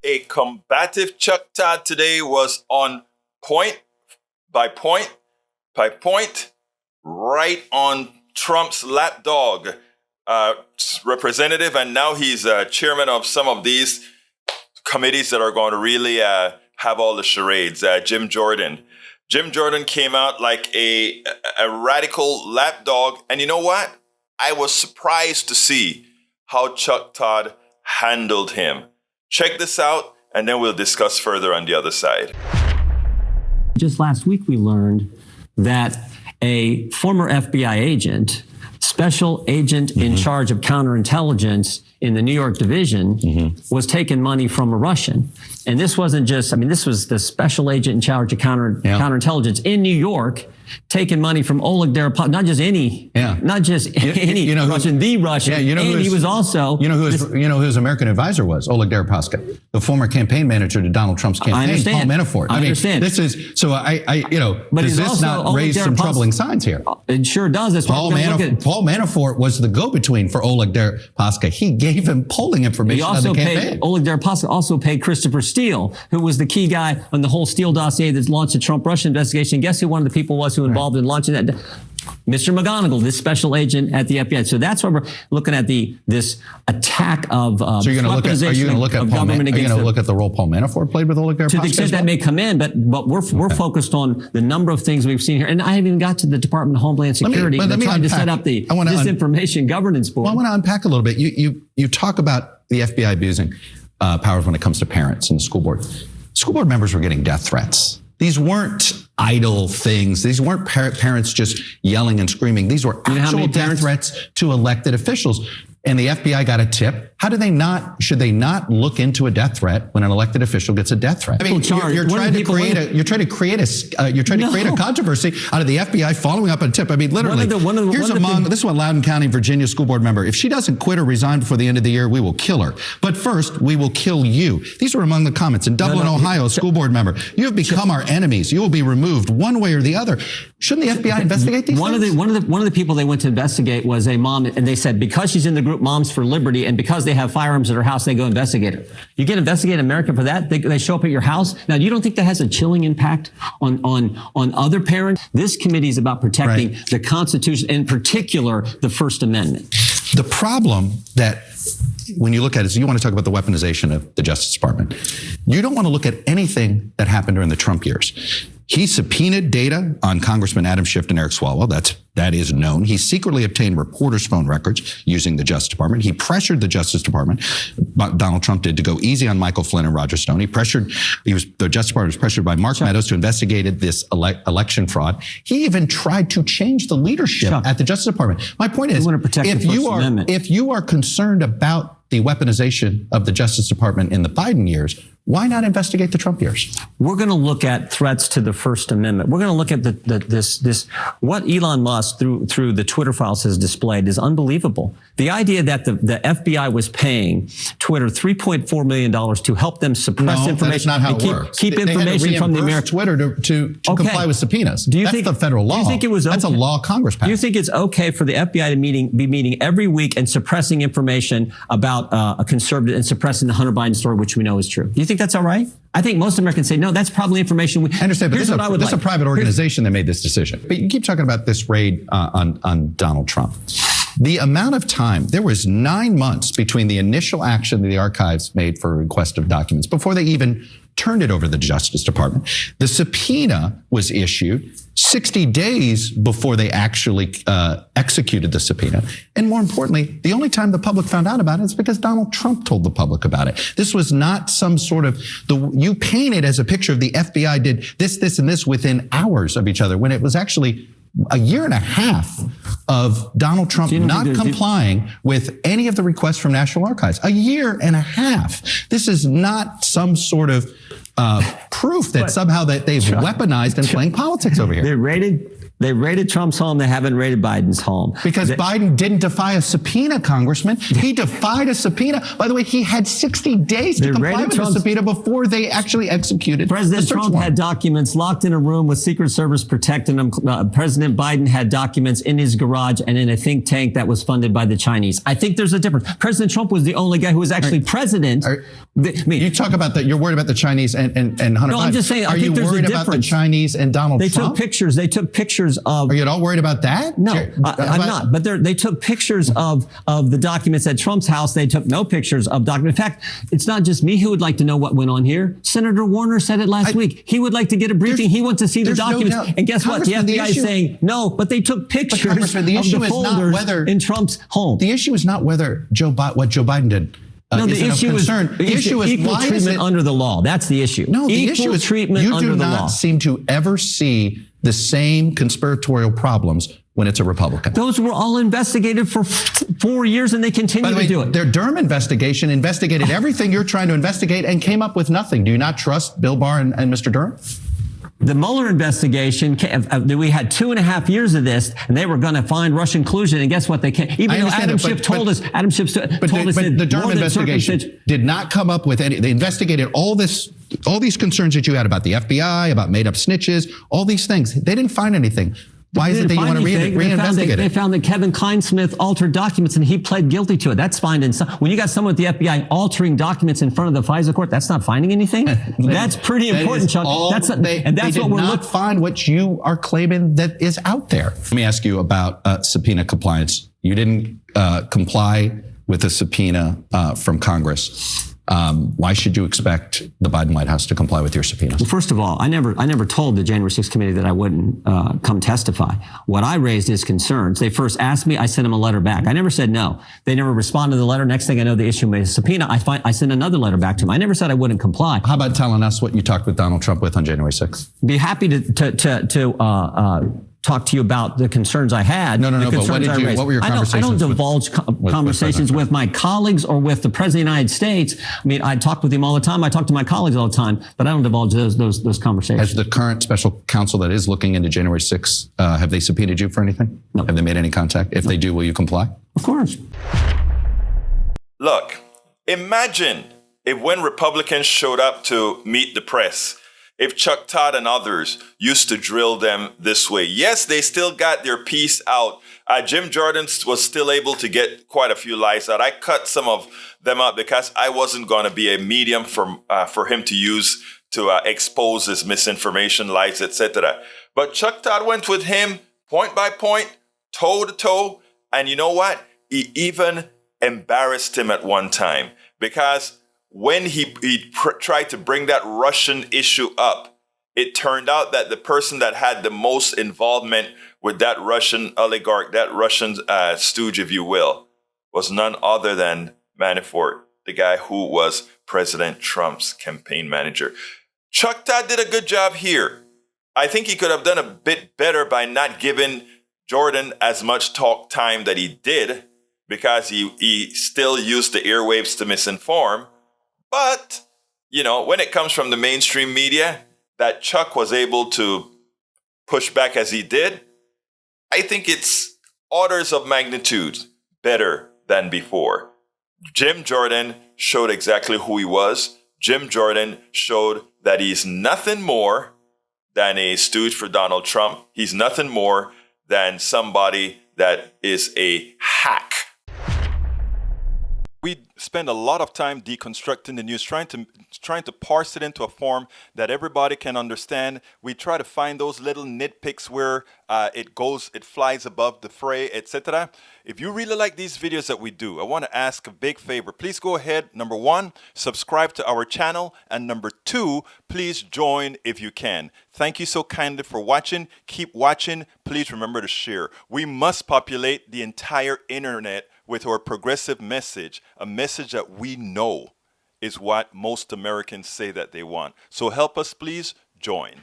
a combative Chuck Todd today was on point by point by point, right on Trump's lapdog representative, and now he's chairman of some of these committees that are going to really have all the charades. Jim Jordan came out like a radical lapdog, and you know what? I was surprised to see how Chuck Todd handled him. Check this out, and then we'll discuss further on the other side. Just last week, we learned that a former FBI agent, special agent in charge of counterintelligence in the New York division, was taking money from a Russian. And this wasn't just, this was the special agent in charge of counterintelligence in New York, taking money from Oleg Deripaska, not just any Russian, the Russian. Yeah, and he was also, who his American advisor was? Oleg Deripaska, the former campaign manager to Donald Trump's campaign. I understand. Paul Manafort. I understand. This is so. But does this not raise some troubling signs here? It sure does. That's Paul Manafort was the go-between for Oleg Deripaska. He gave him polling information on the campaign. Oleg Deripaska also paid Christopher Steele, who was the key guy on the whole Steele dossier that launched the Trump-Russia investigation. Guess who one of the people was who involved in launching that? Mr. McGonigal, this special agent at the FBI. So that's why we're looking at this attack of so you're going to look at government against. You're going to look at the role Paul Manafort played with Oleg Deripaska. To the extent that may come in, but we're focused on the number of things we've seen here, and I haven't even got to the Department of Homeland Security. They're trying to set up the Disinformation Governance Board. Well, I want to unpack a little bit. You talk about the FBI abusing powers when it comes to parents and the school board. School board members were getting death threats. These weren't idle things. These weren't parents just yelling and screaming. These were actual death threats to elected officials. And the FBI got a tip. How do they not? Should they not look into a death threat when an elected official gets a death threat? You're trying to create a controversy out of the FBI following up on a tip. Literally. This is what Loudoun County, Virginia school board member. If she doesn't quit or resign before the end of the year, we will kill her. But first, we will kill you. These were among the comments. In Dublin, Ohio, school board member. You have become our enemies. You will be removed one way or the other. Shouldn't the FBI investigate these things? One of the people they went to investigate was a mom, and they said because she's in the group Moms for Liberty, and because they have firearms at her house, they go investigate her. You get investigated in America for that? They show up at your house? Now, you don't think that has a chilling impact on other parents? This committee is about protecting the Constitution, in particular, the First Amendment. The problem that when you look at it is you want to talk about the weaponization of the Justice Department. You don't want to look at anything that happened during the Trump years. He subpoenaed data on Congressman Adam Schiff and Eric Swalwell. That is known. He secretly obtained reporters' phone records using the Justice Department. He pressured the Justice Department, Donald Trump did, to go easy on Michael Flynn and Roger Stone. The Justice Department was pressured by Mark Meadows to investigate this election fraud. He even tried to change the leadership at the Justice Department. My point is, if you are concerned about the weaponization of the Justice Department in the Biden years, why not investigate the Trump years? We're going to look at threats to the First Amendment. We're going to look at what Elon Musk through the Twitter files has displayed is unbelievable. The idea that the FBI was paying Twitter $3.4 million to help them suppress information. That's not how it works. Keep information from the American Twitter to comply with subpoenas. That's the federal law. Do you think it was okay? That's a law Congress passed. Do you think it's okay for the FBI to be meeting every week and suppressing information about a conservative and suppressing the Hunter Biden story, which we know is true? Do you think that's all right? I think most Americans say, no, that's probably information. I understand, but this is a private organization that made this decision. But you keep talking about this raid on Donald Trump. The amount of time, there was 9 months between the initial action that the archives made for a request of documents before they even turned it over to the Justice Department. The subpoena was issued 60 days before they actually executed the subpoena. And more importantly, the only time the public found out about it is because Donald Trump told the public about it. This was not some sort of, you paint it as a picture of the FBI did this, and this within hours of each other, when it was actually a year and a half of Donald Trump not complying with any of the requests from National Archives. A year and a half. This is not some sort of proof that somehow that they've weaponized and playing politics over here. They raided Trump's home. They haven't raided Biden's home. Because Biden didn't defy a subpoena, Congressman. He defied a subpoena. By the way, he had 60 days to comply with the subpoena before they actually executed President Trump had documents locked in a room with Secret Service protecting them. President Biden had documents in his garage and in a think tank that was funded by the Chinese. I think there's a difference. President Trump was the only guy who was actually president You talk about that. You're worried about the Chinese and Hunter No, Biden. I'm just saying. Are you worried about the Chinese and Donald Trump? They took pictures of. Are you at all worried about that? No, I'm not. But they took pictures of the documents at Trump's house. They took no pictures of documents. In fact, it's not just me who would like to know what went on here. Senator Warner said it last week. He would like to get a briefing. He wants to see the documents. No, and guess what? The FBI is saying no, but they took pictures of the folders in Trump's home. The issue is not whether what Joe Biden did. No, the issue is equal treatment under the law. That's the issue. No, the issue is treatment under the law. You do not seem to ever see the same conspiratorial problems when it's a Republican. Those were all investigated for 4 years, and they continue to do it. Their Durham investigation investigated everything you're trying to investigate and came up with nothing. Do you not trust Bill Barr and Mr. Durham? The Mueller investigation, we had 2.5 years of this, and they were going to find Russian collusion. And guess what? They can't. Even though Adam Schiff told us the Durham investigation did not come up with any. They investigated all these concerns that you had about the FBI, about made up snitches, all these things. They didn't find anything. Why is it that you want to reinvestigate it? They found that Kevin Kleinsmith altered documents and he pled guilty to it. That's fine. When you got someone at the FBI altering documents in front of the FISA court, that's not finding anything. That's pretty important, Chuck. They did not find what you are claiming that is out there. Let me ask you about subpoena compliance. You didn't comply with a subpoena from Congress. Why should you expect the Biden White House to comply with your subpoenas? Well, first of all, I never told the January 6th committee that I wouldn't come testify. What I raised is concerns. They first asked me, I sent them a letter back. I never said no. They never responded to the letter. Next thing I know, they issued me a subpoena. I sent another letter back to them. I never said I wouldn't comply. How about telling us what you talked with Donald Trump with on January 6th? Be happy to talk to you about the concerns I had. No. But what were your conversations? I don't divulge conversations with my colleagues or with the President of the United States. I mean, I talk with him all the time. I talk to my colleagues all the time, but I don't divulge those conversations. Has the current special counsel that is looking into January 6th, have they subpoenaed you for anything? No. Have they made any contact? If they do, will you comply? Of course. Look, imagine if when Republicans showed up to meet the press, if Chuck Todd and others used to drill them this way. Yes, they still got their piece out. Jim Jordan was still able to get quite a few lies out. I cut some of them out because I wasn't going to be a medium for him to use to expose his misinformation, lies, etc. But Chuck Todd went with him point by point, toe to toe. And you know what? He even embarrassed him at one time because when he tried to bring that Russian issue up, it turned out that the person that had the most involvement with that Russian oligarch, that Russian stooge, if you will, was none other than Manafort, the guy who was President Trump's campaign manager. Chuck Todd did a good job here. I think he could have done a bit better by not giving Jordan as much talk time that he did because he still used the airwaves to misinform. But, you know, when it comes from the mainstream media, that Chuck was able to push back as he did, I think it's orders of magnitude better than before. Jim Jordan showed exactly who he was. Jim Jordan showed that he's nothing more than a stooge for Donald Trump. He's nothing more than somebody that is a hack. We spend a lot of time deconstructing the news, trying to parse it into a form that everybody can understand. We try to find those little nitpicks where it flies above the fray, etc. If you really like these videos that we do, I want to ask a big favor. Please go ahead, number 1, subscribe to our channel, and number 2, please join if you can. Thank you so kindly for watching. Keep watching. Please remember to share. We must populate the entire internet with our progressive message, a message that we know is what most Americans say that they want. So help us, please join.